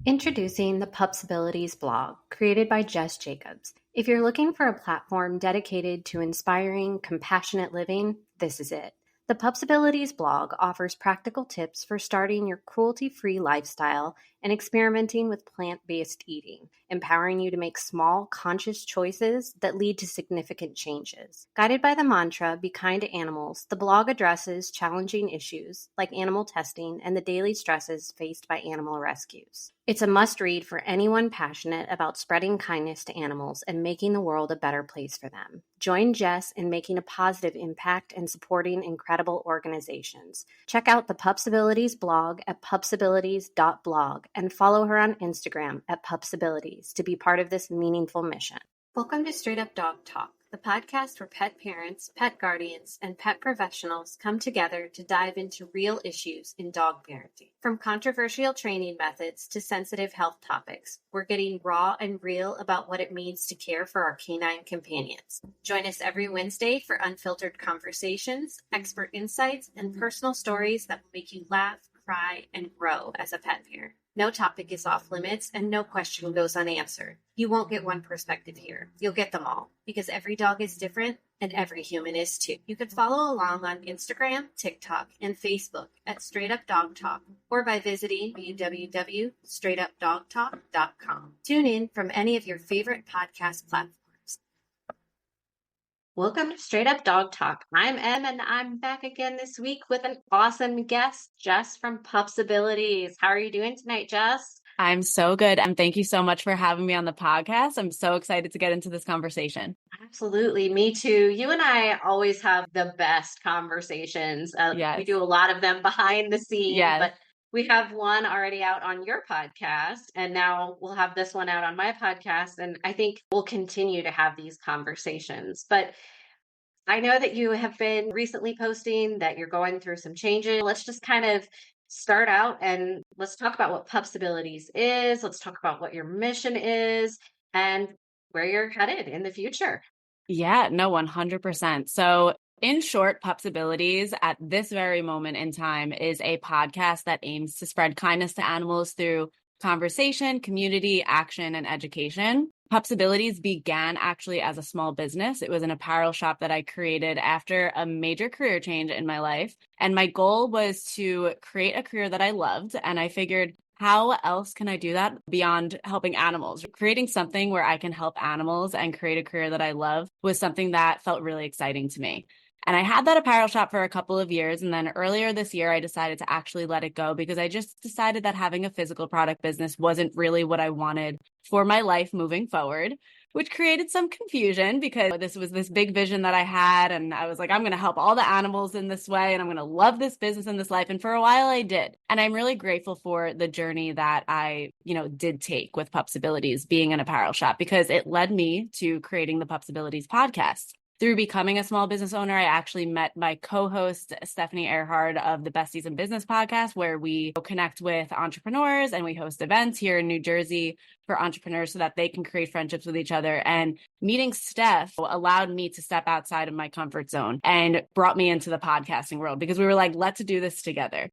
Introducing the Pupsibilities blog, created by Jess Jacobs. If you're looking for a platform dedicated to inspiring, compassionate living, this is it. The Pupsibilities blog offers practical tips for starting your cruelty-free lifestyle and experimenting with plant-based eating, empowering you to make small, conscious choices that lead to significant changes. Guided by the mantra, "Be kind to animals," the blog addresses challenging issues like animal testing and the daily stresses faced by animal rescues. It's a must-read for anyone passionate about spreading kindness to animals and making the world a better place for them. Join Jess in making a positive impact and supporting incredible organizations. Check out the Pupsibilities blog at pupsibilities.blog and follow her on Instagram at Pupsibilities to be part of this meaningful mission. Welcome to Straight Up Dog Talk, the podcast where pet parents, pet guardians, and pet professionals come together to dive into real issues in dog parenting. From controversial training methods to sensitive health topics, we're getting raw and real about what it means to care for our canine companions. Join us every Wednesday for unfiltered conversations, expert insights, and personal stories that will make you laugh, cry, and grow as a pet parent. No topic is off limits and no question goes unanswered. You won't get one perspective here. You'll get them all because every dog is different and every human is too. You can follow along on Instagram, TikTok, and Facebook at Straight Up Dog Talk or by visiting www.straightupdogtalk.com. Tune in from any of your favorite podcast platforms. Welcome to Straight Up Dog Talk. I'm Em, and I'm back again this week with an awesome guest, Jess from Pupsibilities. How are you doing tonight, Jess? I'm so good. And thank you so much for having me on the podcast. I'm so excited to get into this conversation. Absolutely. Me too. You and I always have the best conversations. Yes. We do a lot of them behind the scenes, Yes. but we have one already out on your podcast, and now we'll have this one out on my podcast. And I think we'll continue to have these conversations. But I know that you have been recently posting that you're going through some changes. Let's just kind of start out and let's talk about what Pupsibilities is. Let's talk about what your mission is and where you're headed in the future. Yeah, no, 100%. So in short, Pupsibilities at this very moment in time is a podcast that aims to spread kindness to animals through conversation, community, action, and education. Pupsibilities began actually as a small business. It was an apparel shop that I created after a major career change in my life. And my goal was to create a career that I loved. And I figured, how else can I do that beyond helping animals? Creating something where I can help animals and create a career that I love was something that felt really exciting to me. And I had that apparel shop for a couple of years. And then earlier this year, I decided to actually let it go because I just decided that having a physical product business wasn't really what I wanted for my life moving forward, which created some confusion because this was this big vision that I had. And I was like, I'm going to help all the animals in this way. And I'm going to love this business and this life. And for a while I did. And I'm really grateful for the journey that I, did take with Pupsibilities being an apparel shop because it led me to creating the Pupsibilities podcast. Through becoming a small business owner, I actually met my co-host, Stephanie Earhart of the Besties in Business podcast, where we connect with entrepreneurs and we host events here in New Jersey for entrepreneurs so that they can create friendships with each other. And meeting Steph allowed me to step outside of my comfort zone and brought me into the podcasting world because we were like, let's do this together.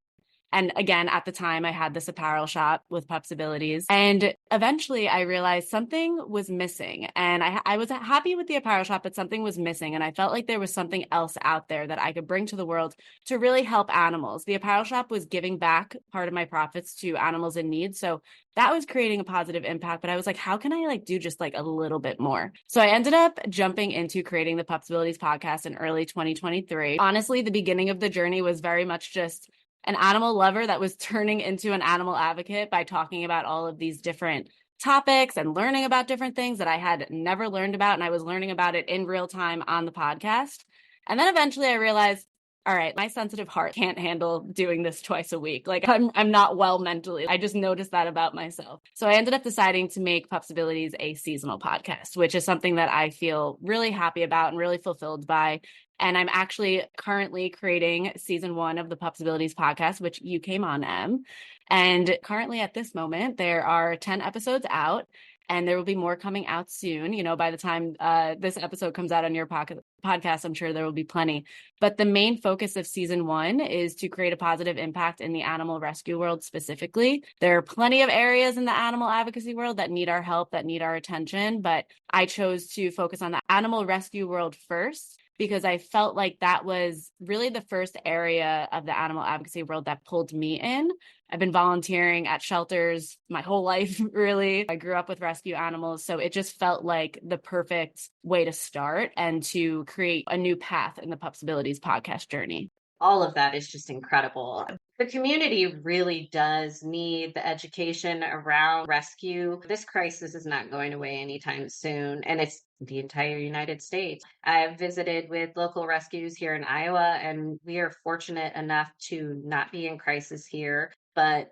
And again, at the time, I had this apparel shop with Pupsibilities. And eventually I realized something was missing. And I was happy with the apparel shop, but something was missing. And I felt like there was something else out there that I could bring to the world to really help animals. The apparel shop was giving back part of my profits to animals in need. So that was creating a positive impact. But I was like, how can I do just a little bit more? So I ended up jumping into creating the Pupsibilities podcast in early 2023. Honestly, the beginning of the journey was very much just an animal lover that was turning into an animal advocate by talking about all of these different topics and learning about different things that I had never learned about. And I was learning about it in real time on the podcast. And then eventually I realized, all right, my sensitive heart can't handle doing this twice a week. I'm not well mentally. I just noticed that about myself. So I ended up deciding to make Pupsibilities a seasonal podcast, which is something that I feel really happy about and really fulfilled by. And I'm actually currently creating season 1 of the Pupsibilities podcast, which you came on, Em. And currently at this moment, there are 10 episodes out. and there will be more coming out soon. You know, by the time this episode comes out on your podcast, I'm sure there will be plenty. But the main focus of season 1 is to create a positive impact in the animal rescue world specifically. There are plenty of areas in the animal advocacy world that need our help, that need our attention, but I chose to focus on the animal rescue world first, because I felt like that was really the first area of the animal advocacy world that pulled me in. I've been volunteering at shelters my whole life, really. I grew up with rescue animals, so it just felt like the perfect way to start and to create a new path in the Pups Abilities podcast journey. All of that is just incredible. The community really does need the education around rescue. This crisis is not going away anytime soon, and it's the entire United States. I've visited with local rescues here in Iowa, and we are fortunate enough to not be in crisis here, but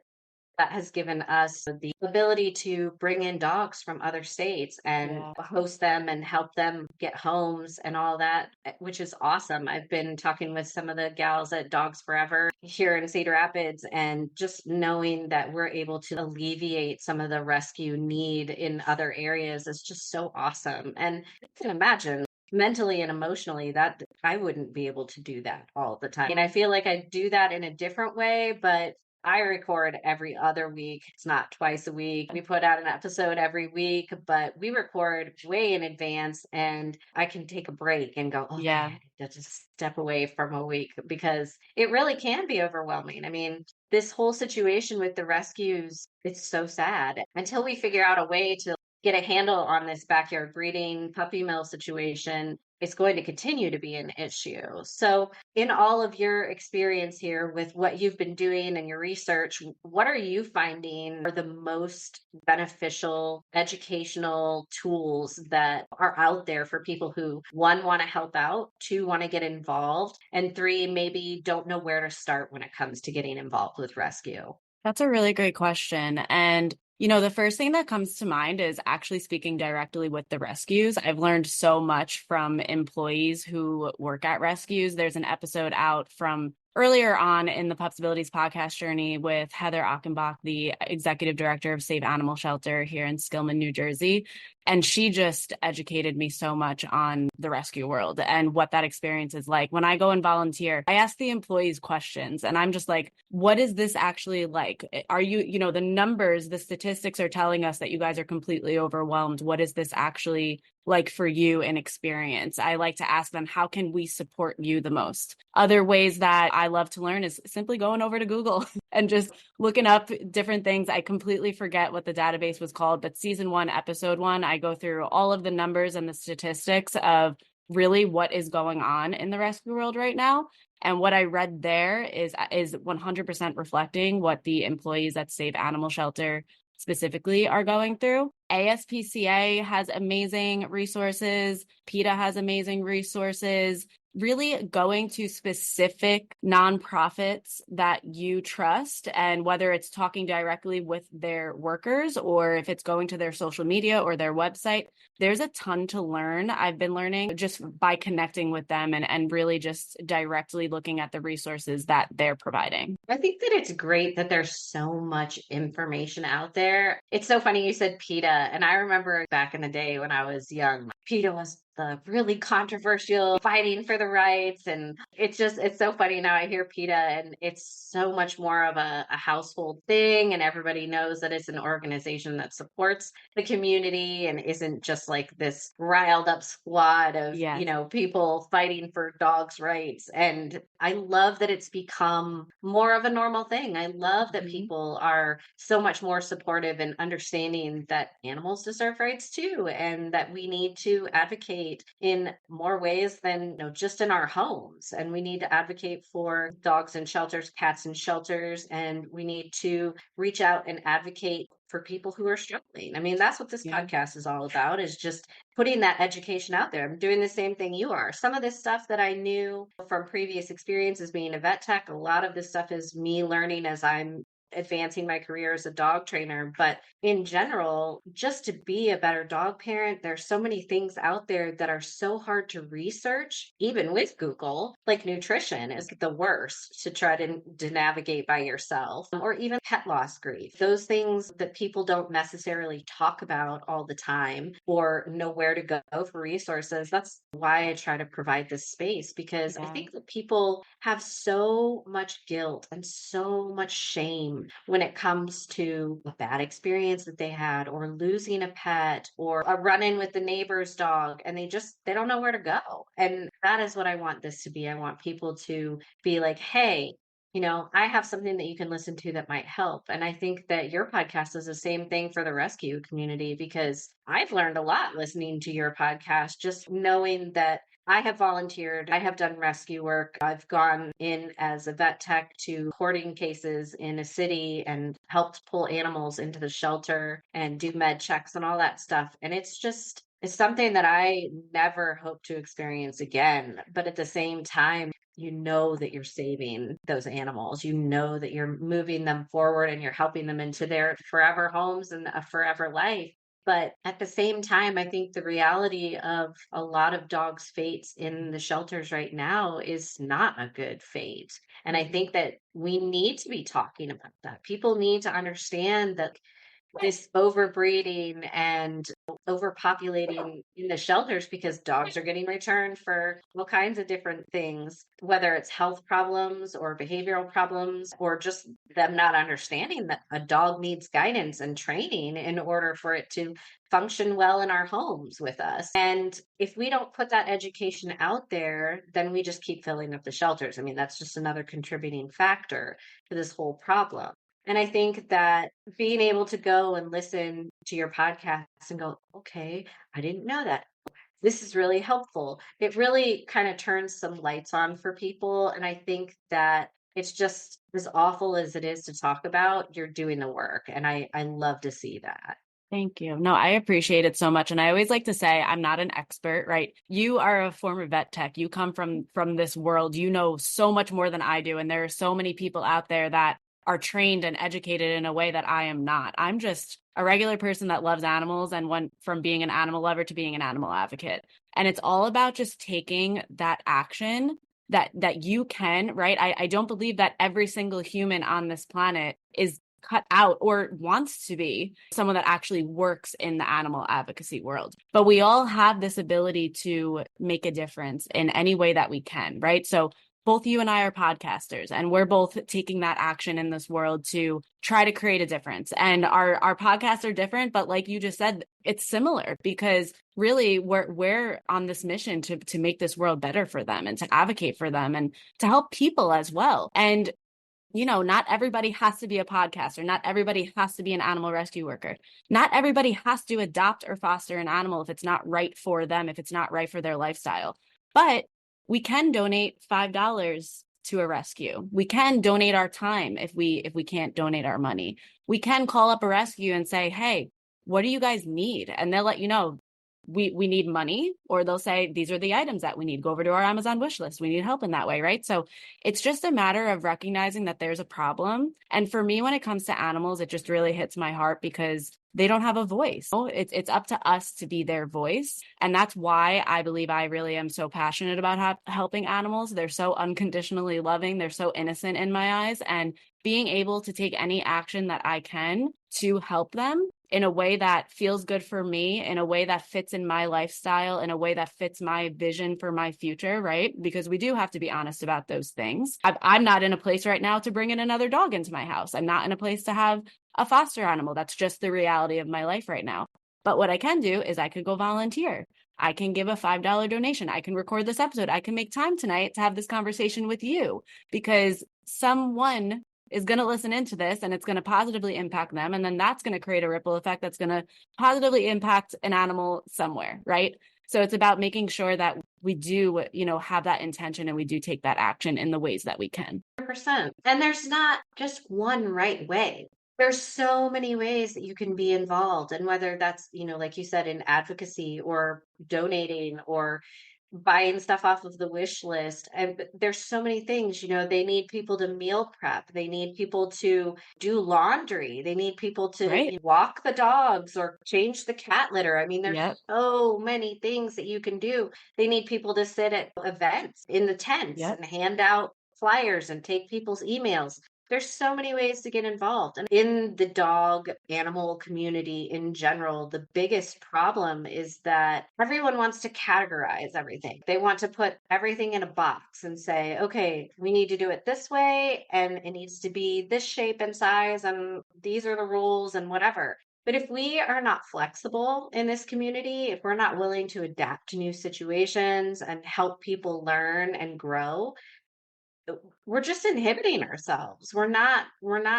that has given us the ability to bring in dogs from other states and host them and help them get homes and all that, which is awesome. I've been talking with some of the gals at Dogs Forever here in Cedar Rapids, and just knowing that we're able to alleviate some of the rescue need in other areas is just so awesome. And I can imagine mentally and emotionally that I wouldn't be able to do that all the time. And I feel like I do that in a different way, but I record every other week. It's not twice a week. We put out an episode every week, but we record way in advance, and I can take a break and go, okay, I need to just step away from a week, because it really can be overwhelming. I mean, this whole situation with the rescues, it's so sad. Until we figure out a way to get a handle on this backyard breeding puppy mill situation, it's going to continue to be an issue. So, in all of your experience here with what you've been doing and your research, what are you finding are the most beneficial educational tools that are out there for people who, one, want to help out, two, want to get involved, and three, maybe don't know where to start when it comes to getting involved with rescue? That's a really great question. And, you know, the first thing that comes to mind is actually speaking directly with the rescues. I've learned so much from employees who work at rescues. There's an episode out from earlier on in the Pups Abilities podcast journey with Heather Achenbach, the executive director of Save Animal Shelter here in Skillman, New Jersey. And she just educated me so much on the rescue world and what that experience is like. When I go and volunteer, I ask the employees questions, and I'm just like, what is this actually like? Are you, you know, the numbers, the statistics are telling us that you guys are completely overwhelmed. What is this actually like for you in experience? I like to ask them, how can we support you the most? Other ways that I love to learn is simply going over to Google and just looking up different things. I completely forget what the database was called, but season 1, episode 1, I go through all of the numbers and the statistics of really what is going on in the rescue world right now. And what I read there is 100% reflecting what the employees at Save Animal Shelter specifically are going through. ASPCA has amazing resources. PETA has amazing resources. Really going to specific nonprofits that you trust, and whether it's talking directly with their workers or if it's going to their social media or their website, there's a ton to learn. I've been learning just by connecting with them and really just directly looking at the resources that they're providing. I think that it's great that there's so much information out there. It's so funny you said PETA, and I remember back in the day when I was young, PETA was the really controversial fighting for the rights. And it's so funny now I hear PETA, and it's so much more of a household thing. And everybody knows that it's an organization that supports the community and isn't just like this riled up squad of, people fighting for dogs' rights. And I love that it's become more of a normal thing. I love that people are so much more supportive and understanding that animals deserve rights too, and that we need to advocate in more ways than just in our homes. And we need to advocate for dogs in shelters, cats in shelters, and we need to reach out and advocate for people who are struggling. I mean, that's what this podcast is all about, is just putting that education out there. I'm doing the same thing you are. Some of this stuff that I knew from previous experiences being a vet tech, a lot of this stuff is me learning as I'm advancing my career as a dog trainer. But in general, just to be a better dog parent, there's so many things out there that are so hard to research, even with Google. Like nutrition is the worst to try to navigate by yourself, or even pet loss grief. Those things that people don't necessarily talk about all the time or know where to go for resources. That's why I try to provide this space, because I think that people have so much guilt and so much shame when it comes to a bad experience that they had, or losing a pet, or a run-in with the neighbor's dog, and they don't know where to go. And that is what I want this to be. I want people to be like, hey, I have something that you can listen to that might help. And I think that your podcast is the same thing for the rescue community, because I've learned a lot listening to your podcast, just knowing that I have volunteered. I have done rescue work. I've gone in as a vet tech to hoarding cases in a city and helped pull animals into the shelter and do med checks and all that stuff. And it's something that I never hope to experience again. But at the same time, you know that you're saving those animals. You know that you're moving them forward and you're helping them into their forever homes and a forever life. But at the same time, I think the reality of a lot of dogs' fates in the shelters right now is not a good fate. And I think that we need to be talking about that. People need to understand that this overbreeding and overpopulating in the shelters, because dogs are getting returned for all kinds of different things, whether it's health problems or behavioral problems, or just them not understanding that a dog needs guidance and training in order for it to function well in our homes with us. And if we don't put that education out there, then we just keep filling up the shelters. I mean, that's just another contributing factor to this whole problem. And I think that being able to go and listen to your podcast and go, okay, I didn't know that. This is really helpful. It really kind of turns some lights on for people. And I think that it's just as awful as it is to talk about, you're doing the work. And I love to see that. Thank you. No, I appreciate it so much. And I always like to say I'm not an expert, right? You are a former vet tech. You come from this world. You know so much more than I do. And there are so many people out there that are trained and educated in a way that I am not. I'm just a regular person that loves animals and went from being an animal lover to being an animal advocate. And it's all about just taking that action that you can, right? I don't believe that every single human on this planet is cut out or wants to be someone that actually works in the animal advocacy world. But we all have this ability to make a difference in any way that we can, right? So both you and I are podcasters, and we're both taking that action in this world to try to create a difference. And our podcasts are different, but like you just said, it's similar, because really we're on this mission to make this world better for them and to advocate for them and to help people as well. And not everybody has to be a podcaster. Not everybody has to be an animal rescue worker. Not everybody has to adopt or foster an animal if it's not right for them, if it's not right for their lifestyle. But we can donate $5 to a rescue. We can donate our time if we can't donate our money. We can call up a rescue and say, hey, what do you guys need? And they'll let you know. We need money, or they'll say, these are the items that we need. Go over to our Amazon wish list. We need help in that way, right? So it's just a matter of recognizing that there's a problem. And for me, when it comes to animals, it just really hits my heart, because they don't have a voice. It's up to us to be their voice. And that's why I believe I really am so passionate about helping animals. They're so unconditionally loving. They're so innocent in my eyes. And being able to take any action that I can to help them in a way that feels good for me, in a way that fits in my lifestyle, in a way that fits my vision for my future, right? Because we do have to be honest about those things. I'm not in a place right now to bring in another dog into my house. I'm not in a place to have a foster animal. That's just the reality of my life right now. But what I can do is I could go volunteer. I can give a $5 donation. I can record this episode. I can make time tonight to have this conversation with you, because someone is going to listen into this and it's going to positively impact them. And then that's going to create a ripple effect that's going to positively impact an animal somewhere, right? So it's about making sure that we do, have that intention, and we do take that action in the ways that we can. 100%. And there's not just one right way. There's so many ways that you can be involved. And whether that's, like you said, in advocacy or donating or buying stuff off of the wish list. And there's so many things, they need people to meal prep. They need people to do laundry. They need people to Right. walk the dogs or change the cat litter. I mean, there's Yep. so many things that you can do. They need people to sit at events in the tents Yep. and hand out flyers and take people's emails. There's so many ways to get involved. And in the dog animal community in general, the biggest problem is that everyone wants to categorize everything. They want to put everything in a box and say, okay, we need to do it this way, and it needs to be this shape and size, and these are the rules, and whatever. But if we are not flexible in this community, if we're not willing to adapt to new situations and help people learn and grow, we're just inhibiting ourselves. We're not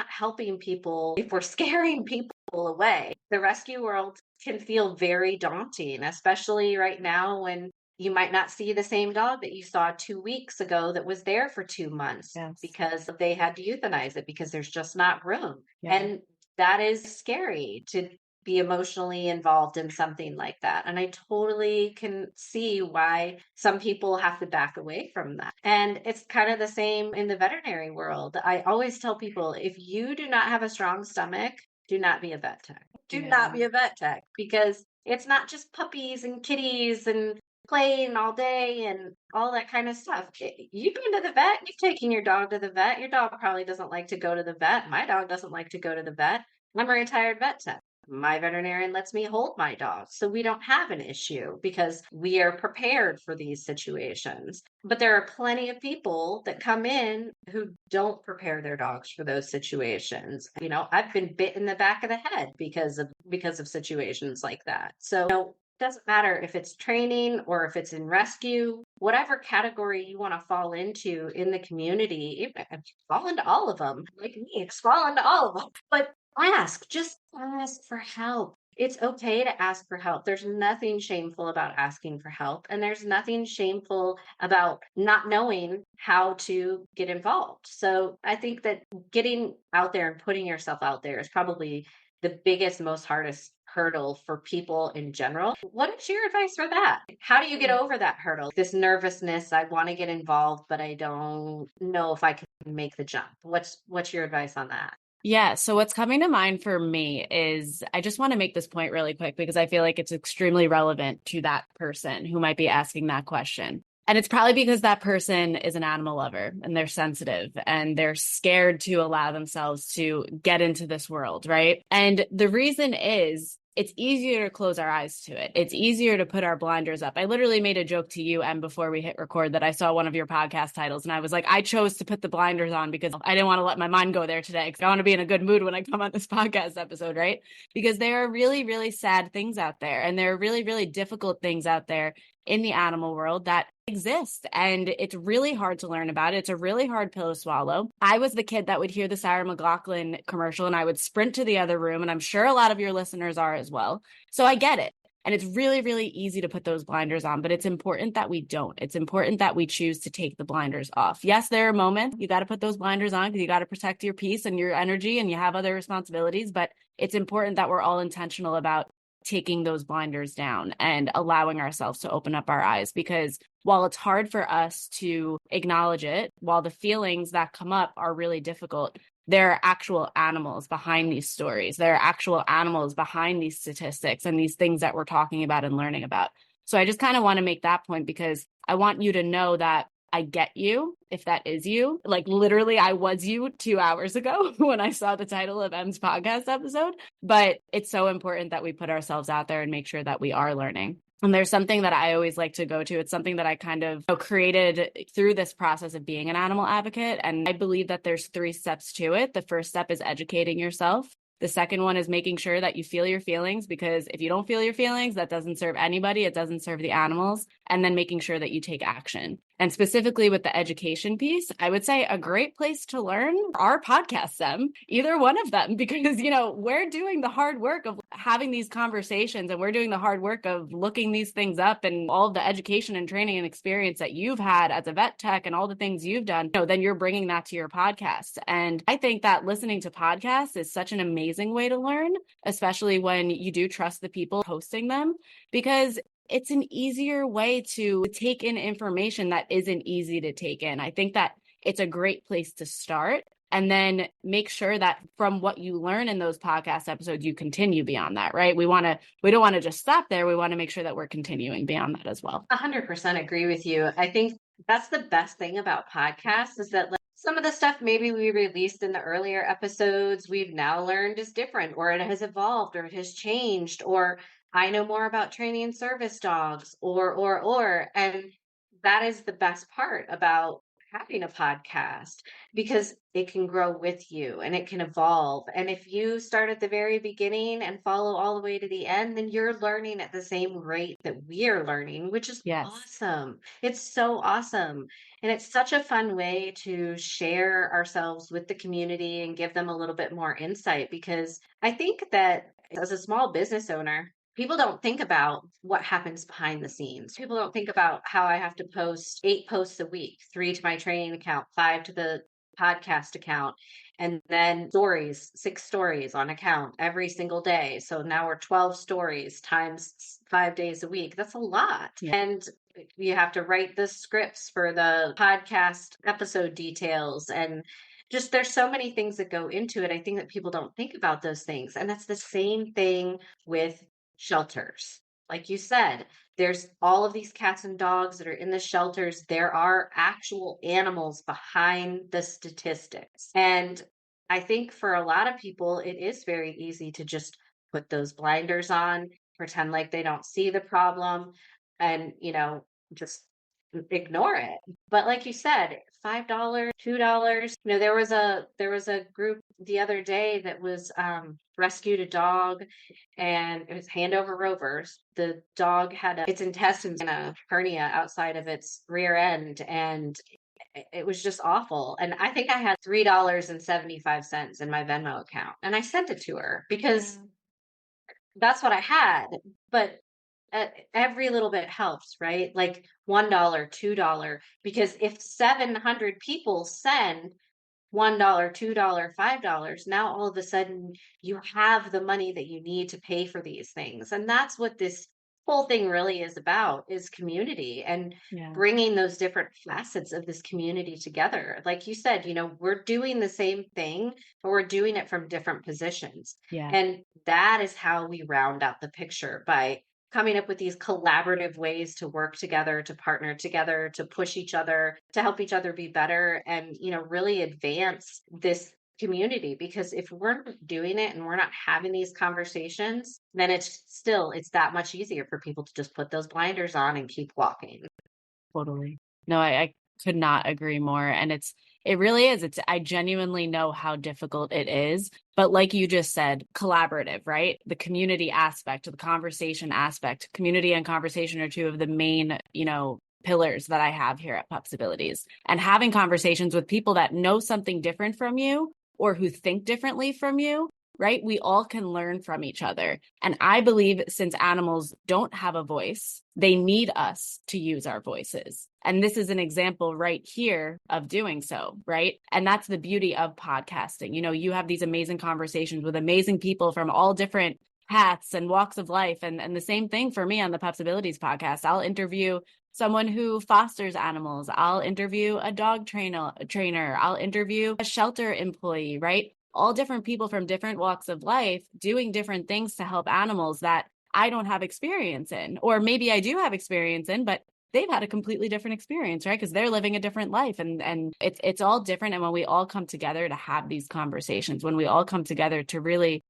helping people if we're scaring people away. The rescue world can feel very daunting, especially right now when you might not see the same dog that you saw 2 weeks ago that was there for 2 months Yes. because they had to euthanize it because there's just not room. Yeah. And that is scary to be emotionally involved in something like that. And I totally can see why some people have to back away from that. And it's kind of the same in the veterinary world. I always tell people, if you do not have a strong stomach, do not be a vet tech. Do not Yeah. be a vet tech, because it's not just puppies and kitties and playing all day and all that kind of stuff. You've been to the vet, you've taken your dog to the vet. Your dog probably doesn't like to go to the vet. My dog doesn't like to go to the vet. I'm a retired vet tech. My veterinarian lets me hold my dog, so we don't have an issue because we are prepared for these situations. But there are plenty of people that come in who don't prepare their dogs for those situations. I've been bit in the back of the head because of situations like that. So it doesn't matter if it's training or if it's in rescue, whatever category you want to fall into in the community, fall into all of them. Like me, fall into all of them. But just ask for help. It's okay to ask for help. There's nothing shameful about asking for help, and there's nothing shameful about not knowing how to get involved. So I think that getting out there and putting yourself out there is probably the biggest, most hardest hurdle for people in general. What is your advice for that? How do you get over that hurdle? This nervousness, I want to get involved, but I don't know if I can make the jump. What's your advice on that? Yeah. So what's coming to mind for me is I just want to make this point really quick because I feel like it's extremely relevant to that person who might be asking that question. And it's probably because that person is an animal lover and they're sensitive and they're scared to allow themselves to get into this world, right? And the reason is it's easier to close our eyes to it. It's easier to put our blinders up. I literally made a joke to you, Em, before we hit record that I saw one of your podcast titles and I was like, I chose to put the blinders on because I didn't want to let my mind go there today because I want to be in a good mood when I come on this podcast episode, right? Because there are really, really sad things out there and there are really, really difficult things out there in the animal world that exist. And it's really hard to learn about it. It's a really hard pill to swallow. I was the kid that would hear the Sarah McLachlan commercial and I would sprint to the other room. And I'm sure a lot of your listeners are as well. So I get it. And it's really, really easy to put those blinders on, but it's important that we don't. It's important that we choose to take the blinders off. Yes, there are moments you got to put those blinders on because you got to protect your peace and your energy and you have other responsibilities, but it's important that we're all intentional about taking those blinders down and allowing ourselves to open up our eyes, because while it's hard for us to acknowledge it, while the feelings that come up are really difficult, there are actual animals behind these stories. There are actual animals behind these statistics and these things that we're talking about and learning about. So I just kind of want to make that point because I want you to know that I get you if that is you. Like literally, I was you 2 hours ago when I saw the title of Em's podcast episode. But it's so important that we put ourselves out there and make sure that we are learning. And there's something that I always like to go to. It's something that I kind of created through this process of being an animal advocate. And I believe that there's 3 steps to it. The first step is educating yourself. The second one is making sure that you feel your feelings, because if you don't feel your feelings, that doesn't serve anybody. It doesn't serve the animals. And then making sure that you take action. And specifically with the education piece, I would say a great place to learn our podcasts, either one of them, because, we're doing the hard work of having these conversations and we're doing the hard work of looking these things up and all of the education and training and experience that you've had as a vet tech and all the things you've done, then you're bringing that to your podcast. And I think that listening to podcasts is such an amazing way to learn, especially when you do trust the people hosting them, because it's an easier way to take in information that isn't easy to take in. I think that it's a great place to start, and then make sure that from what you learn in those podcast episodes, you continue beyond that, right? We don't want to just stop there. We want to make sure that we're continuing beyond that as well. 100% agree with you. I think that's the best thing about podcasts is that, like, some of the stuff maybe we released in the earlier episodes, we've now learned is different, or it has evolved, or it has changed, or I know more about training service dogs, and that is the best part about having a podcast, because it can grow with you and it can evolve. And if you start at the very beginning and follow all the way to the end, then you're learning at the same rate that we're learning, which is Yes. awesome. It's so awesome. And it's such a fun way to share ourselves with the community and give them a little bit more insight, because I think that as a small business owner, people don't think about what happens behind the scenes. People don't think about how I have to post 8 posts a week, 3 to my training account, 5 to the podcast account, and then stories, 6 stories on account every single day. So now we're 12 stories times 5 days a week. That's a lot. Yeah. And you have to write the scripts for the podcast episode details, and just there's so many things that go into it. I think that people don't think about those things. And that's the same thing with shelters. Like you said, there's all of these cats and dogs that are in the shelters. There are actual animals behind the statistics. And I think for a lot of people, it is very easy to just put those blinders on, pretend like they don't see the problem, and, just ignore it. But like you said, $5, $2. There was a group the other day that was rescued a dog, and it was hand over rovers. The dog had its intestines in a hernia outside of its rear end, and it was just awful. And I think I had $3.75 in my Venmo account, and I sent it to her because that's what I had. But every little bit helps, right? Like $1, $2, because if 700 people send $1, $2, $5, now all of a sudden you have the money that you need to pay for these things. And that's what this whole thing really is about, is community, and bringing those different facets of this community together. Like you said, we're doing the same thing, but we're doing it from different positions. Yeah. And that is how we round out the picture, by coming up with these collaborative ways to work together, to partner together, to push each other, to help each other be better, and, really advance this community. Because if we're not doing it and we're not having these conversations, then it's that much easier for people to just put those blinders on and keep walking. Totally. No, I could not agree more. And it really is. I genuinely know how difficult it is. But like you just said, collaborative, right? The community aspect, the conversation aspect, community and conversation are two of the main, pillars that I have here at Pups Abilities. And having conversations with people that know something different from you, or who think differently from you, right? We all can learn from each other. And I believe since animals don't have a voice, they need us to use our voices. And this is an example right here of doing so, right? And that's the beauty of podcasting. You have these amazing conversations with amazing people from all different paths and walks of life. And the same thing for me on the Pups Abilities podcast. I'll interview someone who fosters animals. I'll interview a dog trainer. I'll interview a shelter employee, right? All different people from different walks of life doing different things to help animals that I don't have experience in, or maybe I do have experience in, but they've had a completely different experience, right? Because they're living a different life, and it's all different. And when we all come together to have these conversations, when we all come together to really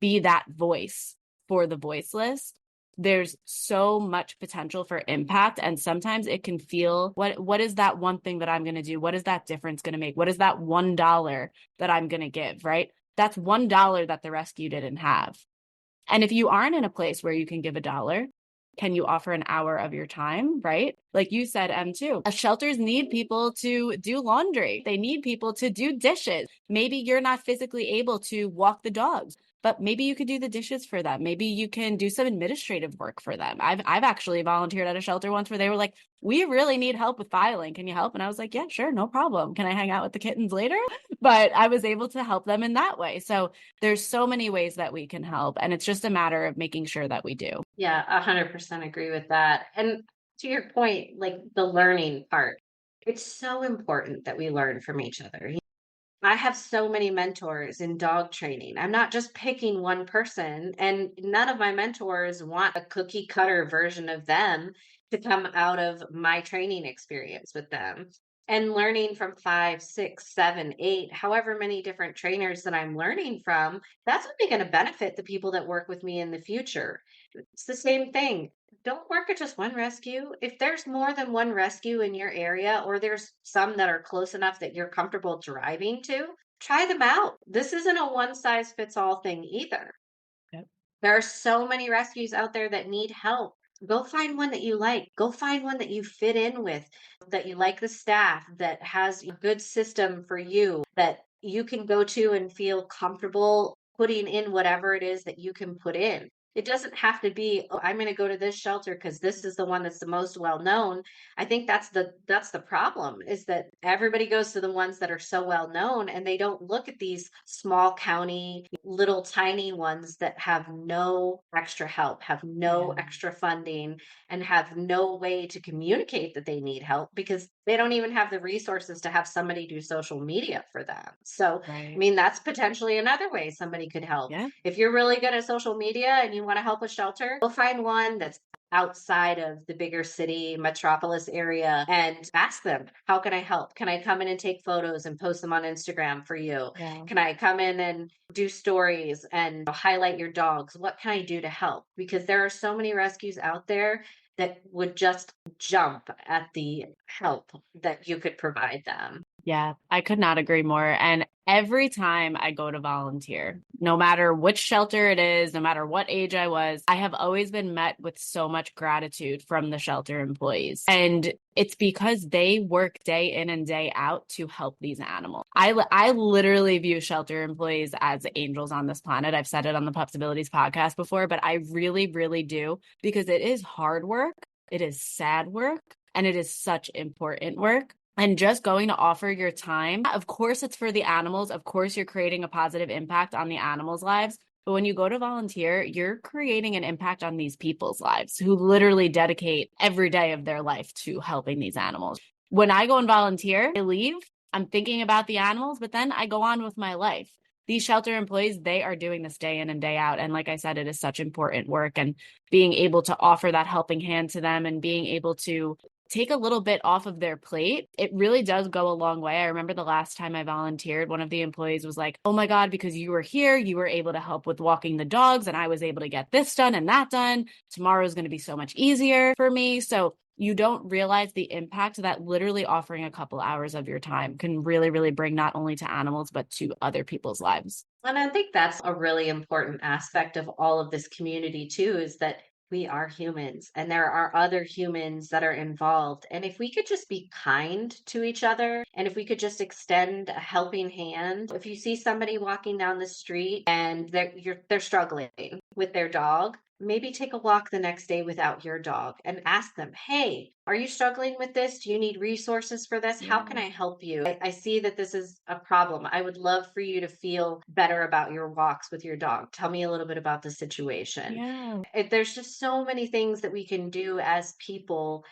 be that voice for the voiceless, there's so much potential for impact. And sometimes it can feel, what is that one thing that I'm going to do? What is that difference going to make? What is that $1 that I'm going to give, right? That's $1 that the rescue didn't have. And if you aren't in a place where you can give $1, can you offer an hour of your time, right? Like you said, M2, shelters need people to do laundry. They need people to do dishes. Maybe you're not physically able to walk the dogs, but maybe you could do the dishes for them. Maybe you can do some administrative work for them. I've actually volunteered at a shelter once where they were like, we really need help with filing. Can you help? And I was like, yeah, sure, no problem. Can I hang out with the kittens later? But I was able to help them in that way. So there's so many ways that we can help. And it's just a matter of making sure that we do. Yeah, 100% agree with that. And to your point, like the learning part, it's so important that we learn from each other. I have so many mentors in dog training. I'm not just picking one person, and none of my mentors want a cookie cutter version of them to come out of my training experience with them. And learning from five, six, seven, eight, however many different trainers that I'm learning from, that's only going to benefit the people that work with me in the future. It's the same thing. Don't work at just one rescue. If there's more than one rescue in your area, or there's some that are close enough that you're comfortable driving to, try them out. This isn't a one size fits all thing either. Yep. There are so many rescues out there that need help. Go find one that you like. Go find one that you fit in with, that you like the staff, that has a good system for you, that you can go to and feel comfortable putting in whatever it is that you can put in. It doesn't have to be, oh, I'm going to go to this shelter because this is the one that's the most well known. I think that's the problem, is that everybody goes to the ones that are so well known, and they don't look at these small county little tiny ones that have no extra help, have no Yeah. extra funding, and have no way to communicate that they need help because they don't even have the resources to have somebody do social media for them. So, I Right. mean, that's potentially another way somebody could help. Yeah. If you're really good at social media and you want to help a shelter, go find one that's outside of the bigger city metropolis area and ask them, how can I help? Can I come in and take photos and post them on Instagram for you? Yeah. Can I come in and do stories and highlight your dogs? What can I do to help? Because there are so many rescues out there that would just jump at the help that you could provide them. Yeah, I could not agree more. And every time I go to volunteer, no matter which shelter it is, no matter what age I was, I have always been met with so much gratitude from the shelter employees. And it's because they work day in and day out to help these animals. I literally view shelter employees as angels on this planet. I've said it on the Pups Abilities podcast before, but I really, really do, because it is hard work. It is sad work, and it is such important work. And just going to offer your time, of course, it's for the animals. Of course, you're creating a positive impact on the animals' lives. But when you go to volunteer, you're creating an impact on these people's lives who literally dedicate every day of their life to helping these animals. When I go and volunteer, I leave, I'm thinking about the animals, but then I go on with my life. These shelter employees, they are doing this day in and day out. And like I said, it is such important work, and being able to offer that helping hand to them and being able to take a little bit off of their plate, it really does go a long way. I remember the last time I volunteered, one of the employees was like, oh my God, because you were here, you were able to help with walking the dogs, and I was able to get this done and that done. Tomorrow is going to be so much easier for me. So you don't realize the impact that literally offering a couple hours of your time can really, really bring, not only to animals, but to other people's lives. And I think that's a really important aspect of all of this community too, is that we are humans and there are other humans that are involved. And if we could just be kind to each other, and if we could just extend a helping hand, if you see somebody walking down the street and they're struggling with their dog, maybe take a walk the next day without your dog and ask them, hey, are you struggling with this? Do you need resources for this? How can Yeah. I help you? I see that this is a problem. I would love for you to feel better about your walks with your dog. Tell me a little bit about the situation. Yeah. There's just so many things that we can do as people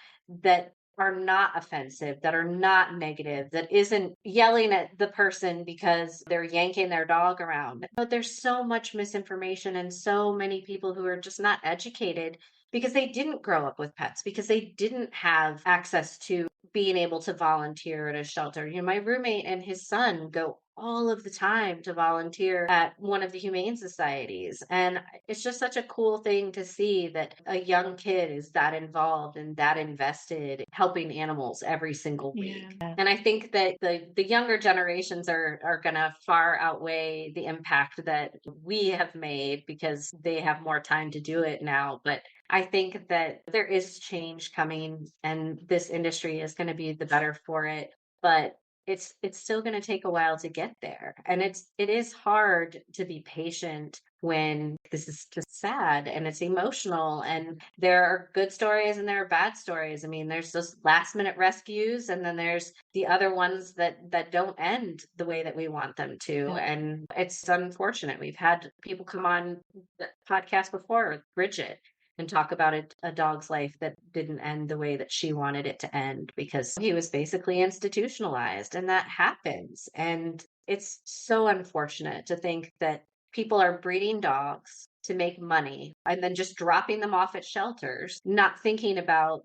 that are not offensive, that are not negative, that isn't yelling at the person because they're yanking their dog around. But there's so much misinformation and so many people who are just not educated because they didn't grow up with pets, because they didn't have access to being able to volunteer at a shelter. My roommate and his son go all of the time to volunteer at one of the humane societies. And it's just such a cool thing to see that a young kid is that involved and that invested helping animals every single week. Yeah. And I think that the younger generations are going to far outweigh the impact that we have made because they have more time to do it now. But I think that there is change coming and this industry is going to be the better for it. But it's still going to take a while to get there. And it is hard to be patient when this is just sad and it's emotional, and there are good stories and there are bad stories. I mean, there's those last minute rescues, and then there's the other ones that don't end the way that we want them to. Yeah. And it's unfortunate. We've had people come on the podcast before, Bridget, and talk about a dog's life that didn't end the way that she wanted it to end because he was basically institutionalized, and that happens. And it's so unfortunate to think that people are breeding dogs to make money and then just dropping them off at shelters, not thinking about,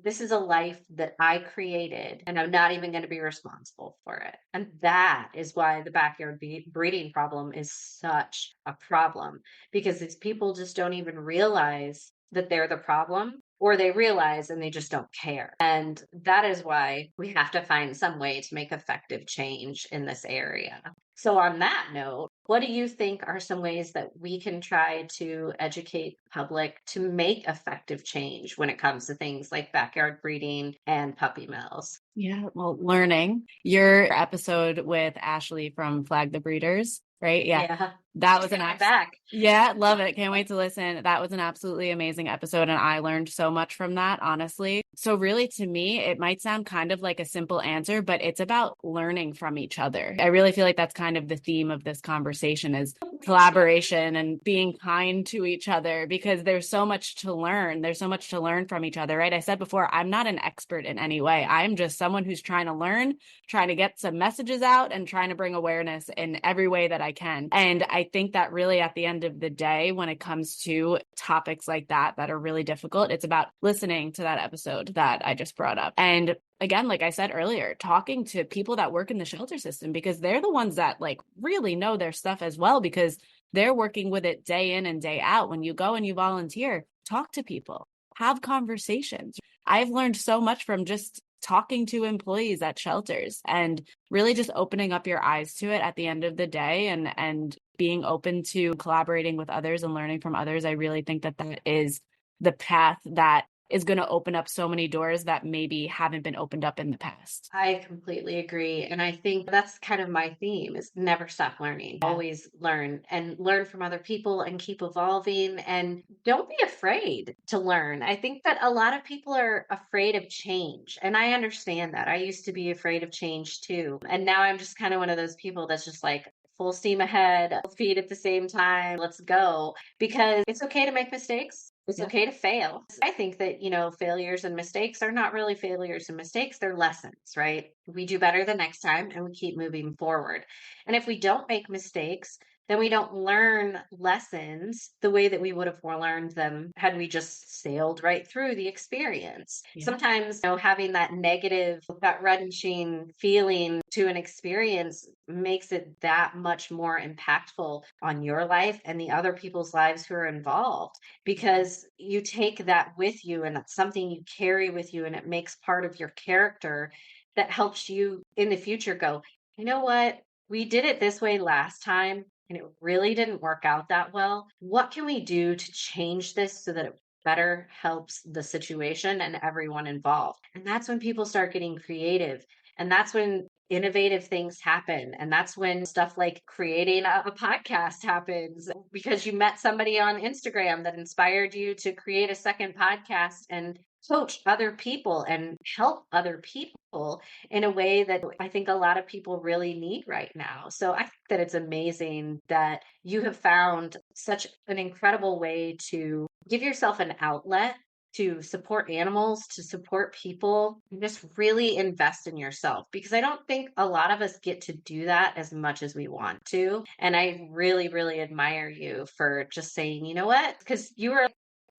this is a life that I created and I'm not even going to be responsible for it. And that is why the backyard breeding problem is such a problem, because it's people just don't even realize that they're the problem, or they realize and they just don't care. And that is why we have to find some way to make effective change in this area. So, on that note, what do you think are some ways that we can try to educate the public to make effective change when it comes to things like backyard breeding and puppy mills? Yeah, well, learning your episode with Ashley from Flag the Breeders, right? Yeah. Yeah. That was She's an got my back. Yeah, love it. Can't wait to listen. That was an absolutely amazing episode, and I learned so much from that, honestly. So really, to me, it might sound kind of like a simple answer, but it's about learning from each other. I really feel like that's kind of the theme of this conversation is collaboration and being kind to each other, because there's so much to learn. There's so much to learn from each other, right? I said before, I'm not an expert in any way. I'm just someone who's trying to learn, trying to get some messages out, and trying to bring awareness in every way that I can. And I think that really at the end of the day, when it comes to topics like that are really difficult, it's about listening to that episode that I just brought up. And again, like I said earlier, talking to people that work in the shelter system, because they're the ones that like really know their stuff as well, because they're working with it day in and day out. When you go and you volunteer, talk to people, have conversations. I've learned so much from just talking to employees at shelters and really just opening up your eyes to it at the end of the day, and being open to collaborating with others and learning from others. I really think that that is the path that is going to open up so many doors that maybe haven't been opened up in the past. I completely agree. And I think that's kind of my theme, is never stop learning. Yeah. Always learn and learn from other people and keep evolving, and don't be afraid to learn. I think that a lot of people are afraid of change, and I understand that. I used to be afraid of change too. And now I'm just kind of one of those people that's just like, full steam ahead, full feet at the same time. Let's go. Because it's okay to make mistakes. It's Yeah. okay to fail. I think that, failures and mistakes are not really failures and mistakes. They're lessons, right? We do better the next time and we keep moving forward. And if we don't make mistakes, then we don't learn lessons the way that we would have learned them had we just sailed right through the experience. Yeah. Sometimes, having that negative, gut wrenching feeling to an experience makes it that much more impactful on your life and the other people's lives who are involved, because you take that with you and it's something you carry with you, and it makes part of your character that helps you in the future go, you know what? We did it this way last time and it really didn't work out that well. What can we do to change this so that it better helps the situation and everyone involved? And that's when people start getting creative. And that's when innovative things happen. And that's when stuff like creating a podcast happens, because you met somebody on Instagram that inspired you to create a second podcast and coach other people and help other people in a way that I think a lot of people really need right now. So I think that it's amazing that you have found such an incredible way to give yourself an outlet to support animals, to support people, and just really invest in yourself, because I don't think a lot of us get to do that as much as we want to. And I really, really admire you for just saying, you know what? Because you were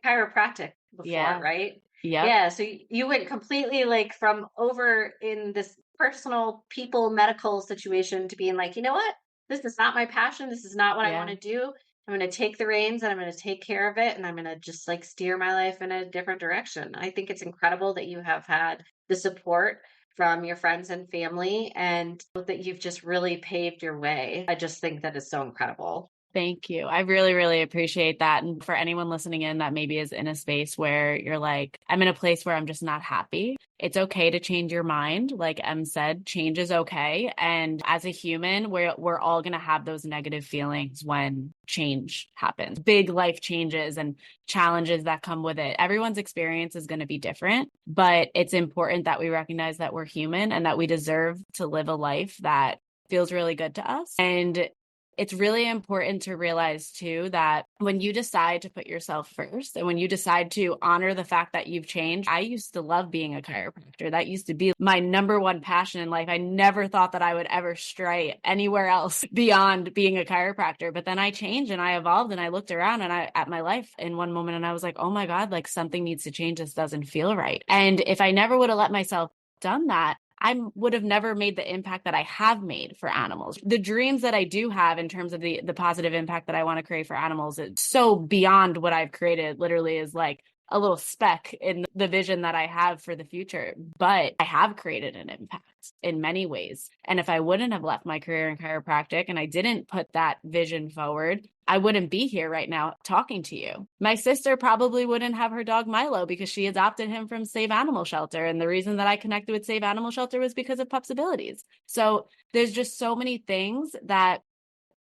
chiropractic before, Yeah. right? Yep. Yeah. So you went completely like from over in this personal people medical situation to being like, you know what? This is not my passion. This is not what I want Yeah. to do. I'm going to take the reins and I'm going to take care of it. And I'm going to just like steer my life in a different direction. I think it's incredible that you have had the support from your friends and family, and that you've just really paved your way. I just think that is so incredible. Thank you. I really, really appreciate that. And for anyone listening in that maybe is in a space where you're like, I'm in a place where I'm just not happy. It's okay to change your mind. Like Em said, change is okay. And as a human, we're all going to have those negative feelings when change happens. Big life changes and challenges that come with it. Everyone's experience is going to be different, but it's important that we recognize that we're human and that we deserve to live a life that feels really good to us. And it's really important to realize too that when you decide to put yourself first and when you decide to honor the fact that you've changed. I used to love being a chiropractor. That used to be my number one passion in life. I never thought that I would ever stray anywhere else beyond being a chiropractor. But then I changed and I evolved and I looked around and I at my life in one moment and I was like, oh my God, like something needs to change. This doesn't feel right. And if I never would have let myself done that, I would have never made the impact that I have made for animals. The dreams that I do have in terms of the positive impact that I want to create for animals, it's so beyond what I've created. Literally is like a little speck in the vision that I have for the future. But I have created an impact in many ways. And if I wouldn't have left my career in chiropractic and I didn't put that vision forward, I wouldn't be here right now talking to you. My sister probably wouldn't have her dog Milo because she adopted him from Save Animal Shelter. And the reason that I connected with Save Animal Shelter was because of Pups Abilities. So there's just so many things that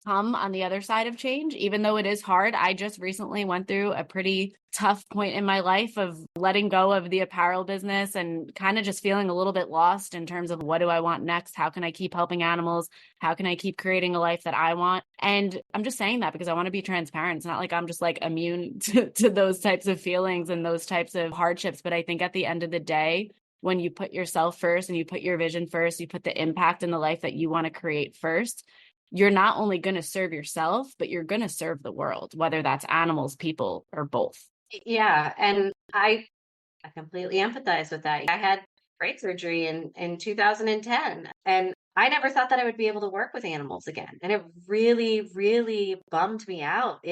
come on the other side of change, even though it is hard. I just recently went through a pretty tough point in my life of letting go of the apparel business and kind of just feeling a little bit lost in terms of what do I want next? How can I keep helping animals? How can I keep creating a life that I want? And I'm just saying that because I want to be transparent. It's not like I'm just like immune to those types of feelings and those types of hardships. But I think at the end of the day, when you put yourself first and you put your vision first, you put the impact in the life that you want to create first, you're not only going to serve yourself, but you're going to serve the world, whether that's animals, people, or both. Yeah. And I completely empathize with that. I had brain surgery in 2010, and I never thought that I would be able to work with animals again. And it really, really bummed me out.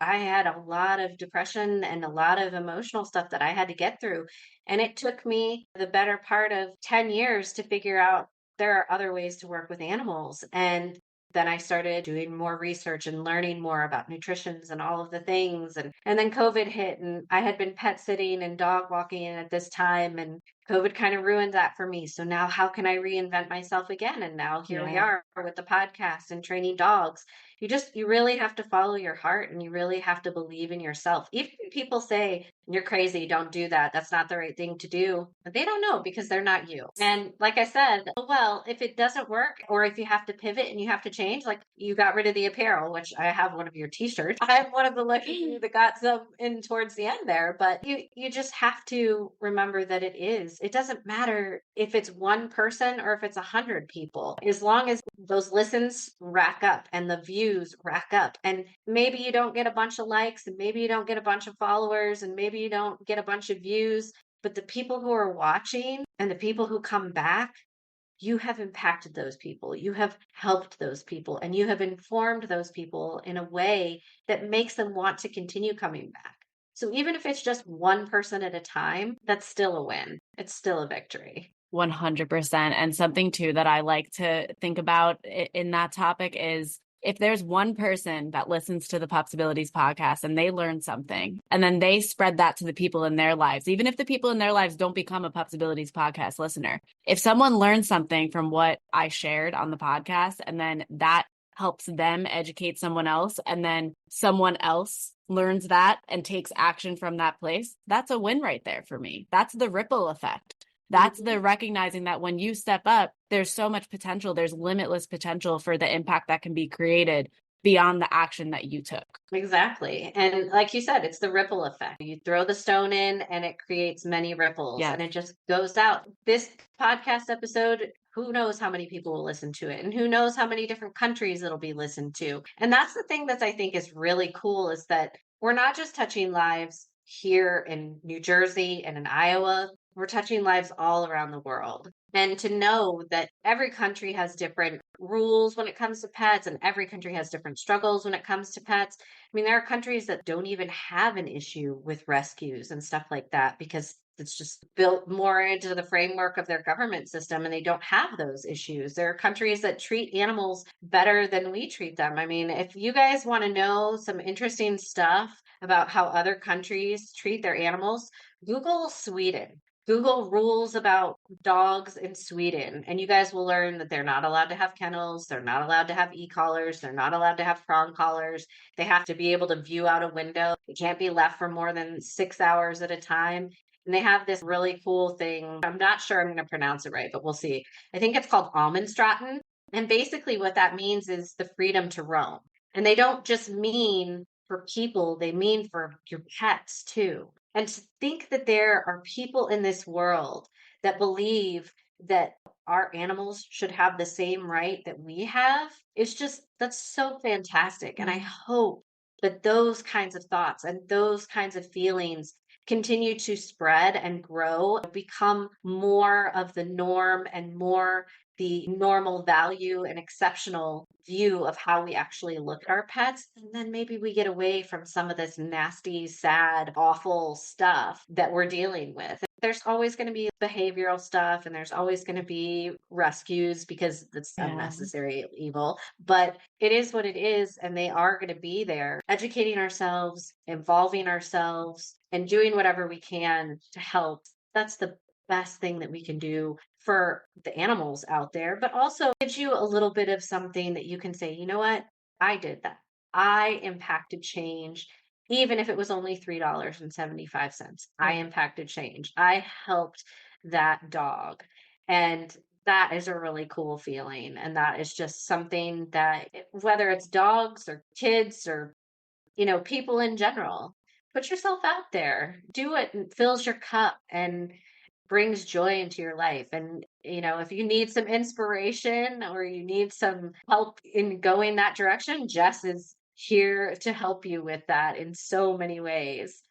I had a lot of depression and a lot of emotional stuff that I had to get through. And it took me the better part of 10 years to figure out there are other ways to work with animals. And then I started doing more research and learning more about nutritions and all of the things. And then COVID hit, and I had been pet sitting and dog walking at this time, and COVID kind of ruined that for me. So now how can I reinvent myself again? And now here we Yeah. are with the podcast and training dogs. You really have to follow your heart, and you really have to believe in yourself. Even when people say you're crazy, don't do that, that's not the right thing to do, but they don't know because they're not you. And like I said, well, if it doesn't work, or if you have to pivot and you have to change, like you got rid of the apparel, which I have one of your t-shirts. I'm one of the lucky few that got some in towards the end there, but you just have to remember that it doesn't matter if it's one person or if it's 100 people, as long as those listens rack up and the views rack up. And maybe you don't get a bunch of likes, and maybe you don't get a bunch of followers, and maybe you don't get a bunch of views, but the people who are watching and the people who come back, you have impacted those people. You have helped those people, and you have informed those people in a way that makes them want to continue coming back. So even if it's just one person at a time, that's still a win. It's still a victory. 100%. And something too that I like to think about in that topic is if there's one person that listens to the Pups Abilities podcast and they learn something and then they spread that to the people in their lives, even if the people in their lives don't become a Pups Abilities podcast listener, if someone learns something from what I shared on the podcast and then that helps them educate someone else and then someone else learns that and takes action from that place, that's a win right there for me. That's the ripple effect. That's the recognizing that when you step up, there's so much potential. There's limitless potential for the impact that can be created beyond the action that you took. Exactly. And like you said, it's the ripple effect. You throw the stone in and it creates many ripples, Yes. and it just goes out. This podcast episode, who knows how many people will listen to it, and who knows how many different countries it'll be listened to. And that's the thing that I think is really cool, is that we're not just touching lives here in New Jersey and in Iowa. We're touching lives all around the world. And to know that every country has different rules when it comes to pets, and every country has different struggles when it comes to pets. I mean, there are countries that don't even have an issue with rescues and stuff like that because that's just built more into the framework of their government system, and they don't have those issues. There are countries that treat animals better than we treat them. I mean, if you guys want to know some interesting stuff about how other countries treat their animals, Google Sweden. Google rules about dogs in Sweden, and you guys will learn that they're not allowed to have kennels, they're not allowed to have e-collars, they're not allowed to have prong collars. They have to be able to view out a window. It can't be left for more than 6 hours at a time. And they have this really cool thing. I'm not sure I'm going to pronounce it right, but we'll see. I think it's called Almenstraten. And basically, what that means is the freedom to roam. And they don't just mean for people, they mean for your pets too. And to think that there are people in this world that believe that our animals should have the same right that we have is just, that's so fantastic. And I hope that those kinds of thoughts and those kinds of feelings continue to spread and grow, become more of the norm and more the normal value and exceptional view of how we actually look at our pets. And then maybe we get away from some of this nasty, sad, awful stuff that we're dealing with. There's always going to be behavioral stuff and there's always going to be rescues because it's unnecessary evil, but it is what it is. And they are going to be there, educating ourselves, involving ourselves, and doing whatever we can to help. That's the best thing that we can do for the animals out there, but also gives you a little bit of something that you can say, you know what? I did that. I impacted change, even if it was only $3.75. I impacted change. I helped that dog. And that is a really cool feeling. And that is just something that, whether it's dogs or kids or, people in general, put yourself out there, do it, and fills your cup and brings joy into your life. And, if you need some inspiration or you need some help in going that direction, Jess is here to help you with that in so many ways.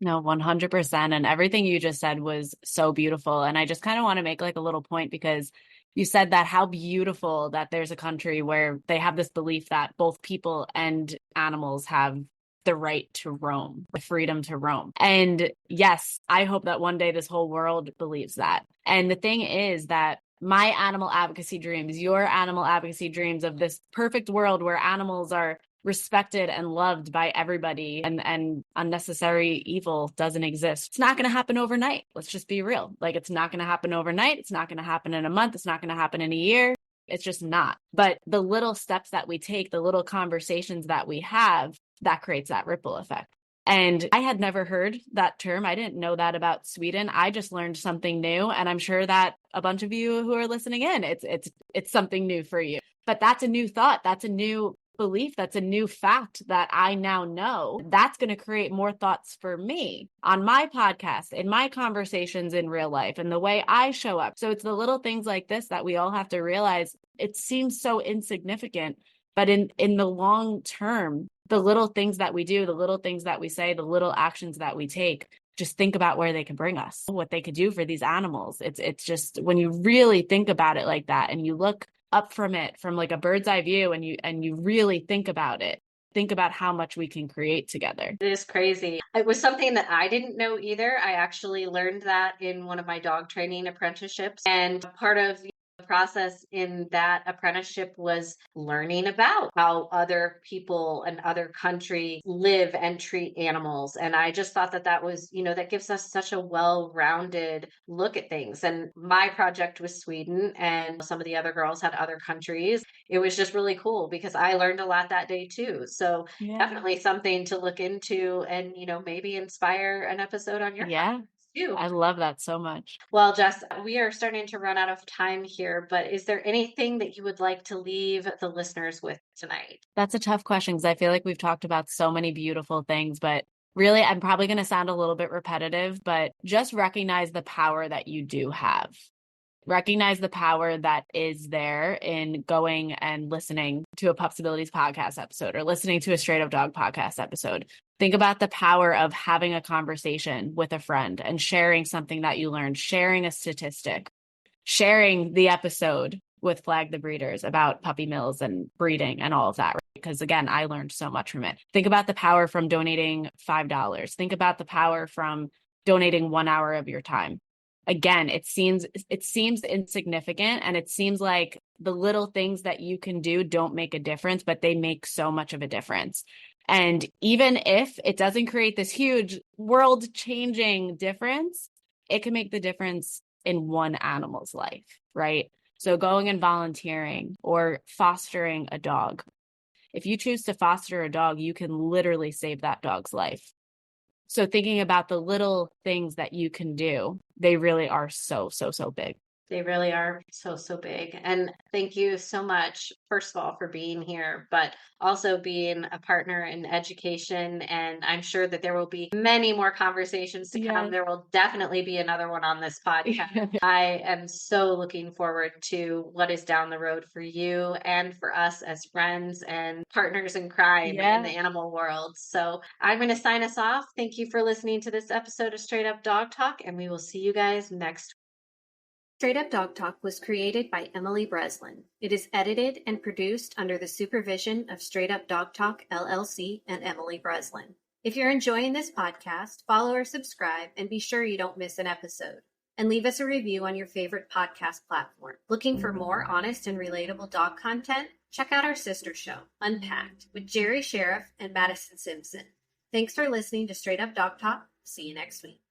No, 100%. And everything you just said was so beautiful. And I just kind of want to make like a little point because you said that how beautiful that there's a country where they have this belief that both people and animals have the right to roam, the freedom to roam. And yes, I hope that one day this whole world believes that. And the thing is that my animal advocacy dreams, your animal advocacy dreams of this perfect world where animals are respected and loved by everybody and unnecessary evil doesn't exist. It's not going to happen overnight. Let's just be real. Like, it's not going to happen overnight. It's not going to happen in a month. It's not going to happen in a year. It's just not. But the little steps that we take, the little conversations that we have, that creates that ripple effect. And I had never heard that term. I didn't know that about Sweden. I just learned something new. And I'm sure that a bunch of you who are listening in, it's something new for you. But that's a new thought. That's a new belief. That's a new fact that I now know. That's going to create more thoughts for me on my podcast, in my conversations in real life, and the way I show up. So it's the little things like this that we all have to realize. It seems so insignificant, but in the long term, the little things that we do, the little things that we say, the little actions that we take, just think about where they can bring us, what they could do for these animals. It's just, when you really think about it like that and you look up from it from like a bird's eye view and you really think about it, think about how much we can create together. It is crazy. It was something that I didn't know either. I actually learned that in one of my dog training apprenticeships. And part of the process in that apprenticeship was learning about how other people and other countries live and treat animals. And I just thought that was, that gives us such a well-rounded look at things. And my project was Sweden, and some of the other girls had other countries. It was just really cool because I learned a lot that day too. So definitely something to look into and, maybe inspire an episode on your podcast. I love that so much. Well, Jess, we are starting to run out of time here, but is there anything that you would like to leave the listeners with tonight? That's a tough question because I feel like we've talked about so many beautiful things, but really, I'm probably going to sound a little bit repetitive, but just recognize the power that you do have. Recognize the power that is there in going and listening to a Pups Abilities podcast episode or listening to a Straight Up Dog podcast episode. Think about the power of having a conversation with a friend and sharing something that you learned, sharing a statistic, sharing the episode with Flag the Breeders about puppy mills and breeding and all of that. Right? Because again, I learned so much from it. Think about the power from donating $5. Think about the power from donating 1 hour of your time. Again, it seems insignificant, and it seems like the little things that you can do don't make a difference, but they make so much of a difference. And even if it doesn't create this huge world-changing difference, it can make the difference in one animal's life, right? So going and volunteering or fostering a dog. If you choose to foster a dog, you can literally save that dog's life. So thinking about the little things that you can do, they really are so, so, so big. They really are so, so big. And thank you so much, first of all, for being here, but also being a partner in education. And I'm sure that there will be many more conversations to come. Yes. There will definitely be another one on this podcast. I am so looking forward to what is down the road for you and for us as friends and partners in crime in the animal world. So I'm going to sign us off. Thank you for listening to this episode of Straight Up Dog Talk, and we will see you guys next week. Straight Up Dog Talk was created by Emily Breslin. It is edited and produced under the supervision of Straight Up Dog Talk, LLC, and Emily Breslin. If you're enjoying this podcast, follow or subscribe and be sure you don't miss an episode. And leave us a review on your favorite podcast platform. Looking for more honest and relatable dog content? Check out our sister show, Unpacked, with Jerry Sheriff and Madison Simpson. Thanks for listening to Straight Up Dog Talk. See you next week.